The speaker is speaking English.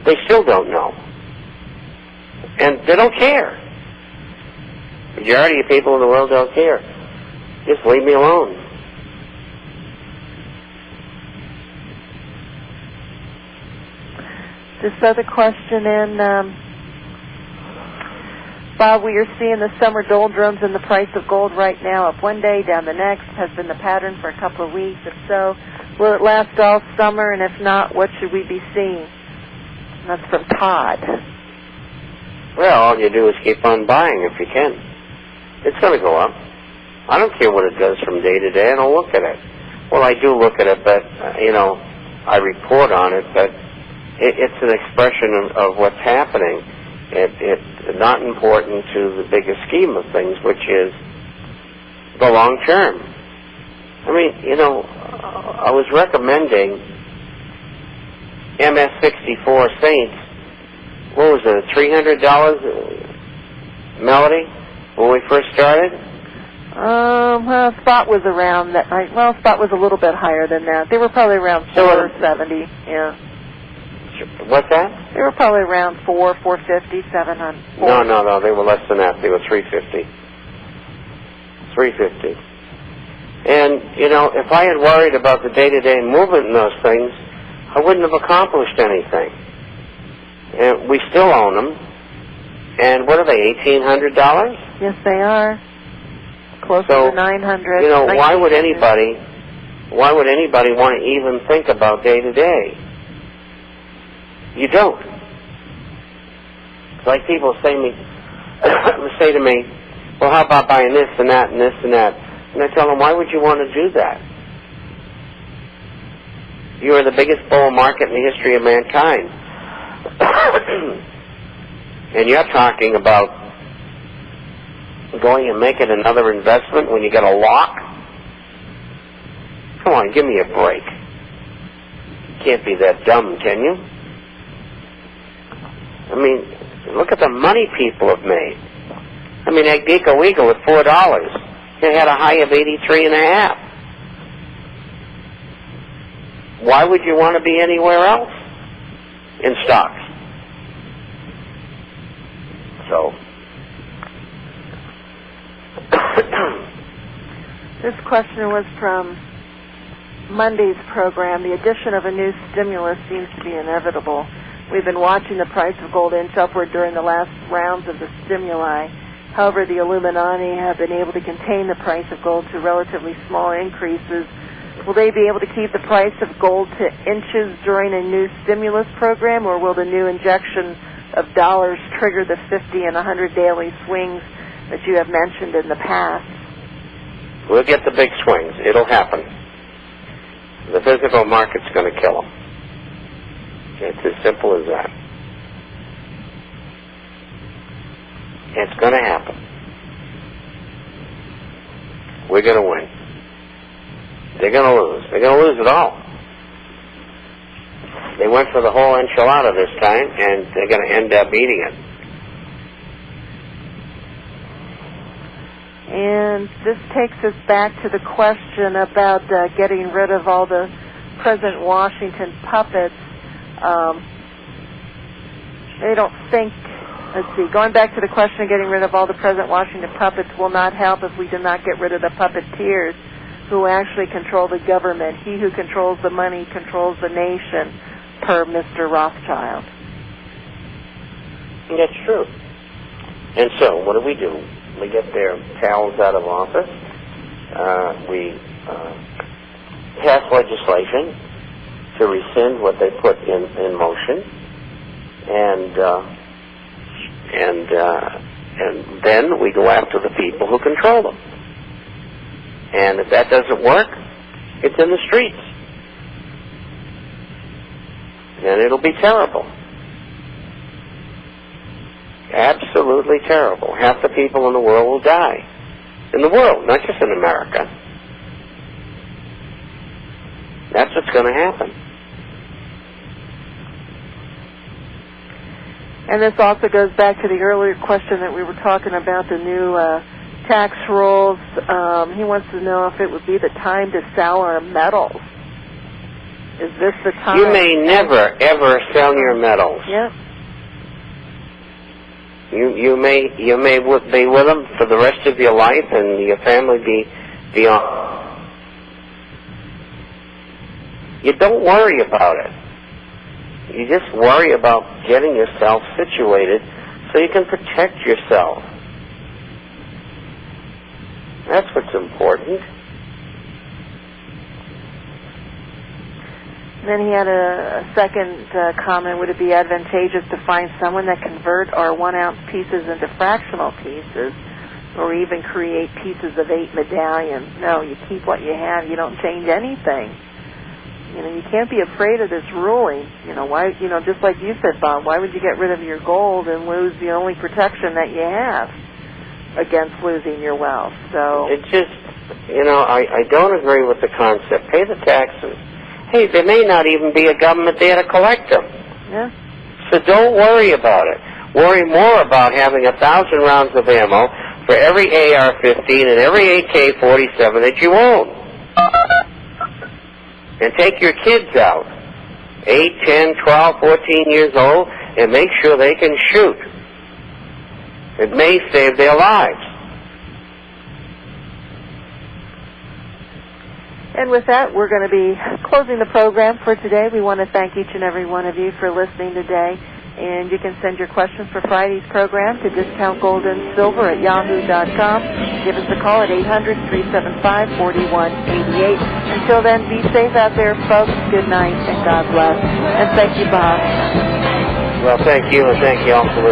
They still don't know. And they don't care. The majority of people in the world don't care. Just leave me alone. This other question in, Bob, we are seeing the summer doldrums in the price of gold right now, up one day, down the next, has been the pattern for a couple of weeks. If so, will it last all summer? And if not, what should we be seeing? And that's from Todd. Well, all you do is keep on buying if you can. It's going to go up. I don't care what it does from day to day. I don't look at it. Well, I do look at it, but, I report on it, but it's an expression of what's happening. It's not important to the bigger scheme of things, which is the long term. I mean, I was recommending MS-64 Saints. What was it, $300 Melody when we first started? Well, spot was around that. Spot was a little bit higher than that. They were probably around $470. Yeah. What's that? They were probably around $450, $700. No. They were less than that. They were $350. $350. And if I had worried about the day-to-day movement in those things, I wouldn't have accomplished anything. And we still own them. And what are they? $1,800? Yes, they are. Close to $900. Why would anybody want to even think about day-to-day? You don't. It's like people say to me, well, how about buying this and that and this and that? And I tell them, why would you want to do that? You are the biggest bull market in the history of mankind. And you're talking about going and making another investment when you get a lock? Come on, give me a break. You can't be that dumb, can you? I mean, look at the money people have made. I mean, Agnico Eagle at $4. It had a high of 83.5. Why would you want to be anywhere else in stocks? So, this question was from Monday's program. The addition of a new stimulus seems to be inevitable. We've been watching the price of gold inch upward during the last rounds of the stimuli. However, the Illuminati have been able to contain the price of gold to relatively small increases. Will they be able to keep the price of gold to inches during a new stimulus program, or will the new injection of dollars trigger the 50 and 100 daily swings that you have mentioned in the past? We'll get the big swings. It'll happen. The physical market's going to kill them. It's as simple as that. It's going to happen. We're going to win. They're going to lose. They're going to lose it all. They went for the whole enchilada this time, and they're going to end up eating it. And this takes us back to the question about getting rid of all the President Washington puppets. They don't think, going back to the question of getting rid of all the President Washington puppets will not help if we do not get rid of the puppeteers who actually control the government. He who controls the money controls the nation, per Mr. Rothschild. That's true. And so, what do? We get their towels out of office. We pass legislation to rescind what they put in motion, and then we go after the people who control them. And if that doesn't work, it's in the streets, and it'll be terrible. Absolutely terrible. Half the people in the world will die. In the world, not just in America. That's what's going to happen. And this also goes back to the earlier question that we were talking about, the new tax rules. He wants to know if it would be the time to sell our metals. Is this the time? You may never, ever sell your metals. Yep. You may be with them for the rest of your life, and your family be beyond. You don't worry about it. You just worry about getting yourself situated so you can protect yourself. That's what's important. Then he had a second comment. Would it be advantageous to find someone that convert our 1-ounce pieces into fractional pieces, or even create pieces of 8 medallions? No, you keep what you have. You don't change anything. You know, you can't be afraid of this ruling. You know, why? You know, just like you said, Bob, why would you get rid of your gold and lose the only protection that you have against losing your wealth? So it just, you know, I don't agree with the concept. Pay the taxes. Hey, there may not even be a government there to collect them. yeah. So don't worry about it. Worry more about having 1,000 rounds of ammo for every AR-15 and every AK-47 that you own. And take your kids out, 8, 10, 12, 14 years old, and make sure they can shoot. It may save their lives. And with that, we're going to be closing the program for today. We want to thank each and every one of you for listening today. And you can send your questions for Friday's program to discountgoldandsilver@yahoo.com. Give us a call at 800-375-4188. Until then, be safe out there, folks. Good night, and God bless. And thank you, Bob. Well, thank you, and thank you all for listening.